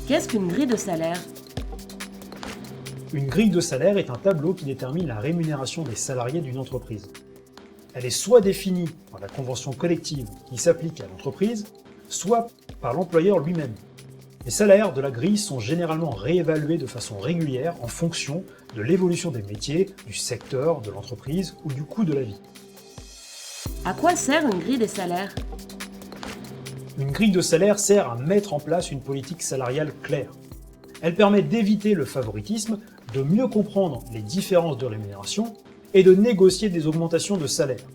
Qu'est-ce qu'une grille de salaire? Une grille de salaire est un tableau qui détermine la rémunération des salariés d'une entreprise. Elle est soit définie par la convention collective qui s'applique à l'entreprise, soit par l'employeur lui-même. Les salaires de la grille sont généralement réévalués de façon régulière en fonction de l'évolution des métiers, du secteur, de l'entreprise ou du coût de la vie. À quoi sert une grille des salaires? Une grille de salaire sert à mettre en place une politique salariale claire. Elle permet d'éviter le favoritisme, de mieux comprendre les différences de rémunération et de négocier des augmentations de salaire.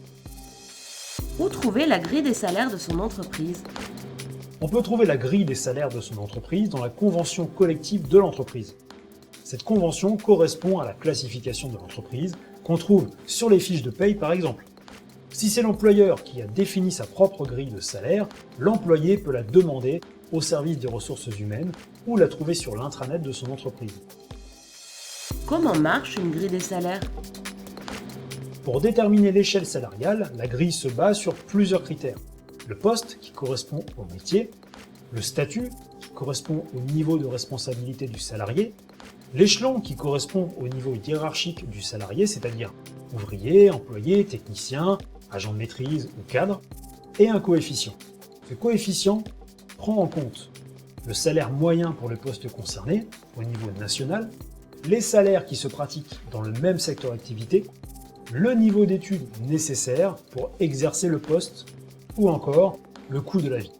Où trouver la grille des salaires de son entreprise? On peut trouver la grille des salaires de son entreprise dans la convention collective de l'entreprise. Cette convention correspond à la classification de l'entreprise qu'on trouve sur les fiches de paye par exemple. Si c'est l'employeur qui a défini sa propre grille de salaire, l'employé peut la demander au service des ressources humaines ou la trouver sur l'intranet de son entreprise. Comment marche une grille des salaires? Pour déterminer l'échelle salariale, la grille se base sur plusieurs critères. Le poste, qui correspond au métier, le statut, qui correspond au niveau de responsabilité du salarié, l'échelon, qui correspond au niveau hiérarchique du salarié, c'est-à-dire ouvrier, employé, technicien, agent de maîtrise ou cadre, et un coefficient. Ce coefficient prend en compte le salaire moyen pour le poste concerné, au niveau national, les salaires qui se pratiquent dans le même secteur d'activité, le niveau d'études nécessaire pour exercer le poste, ou encore le coût de la vie.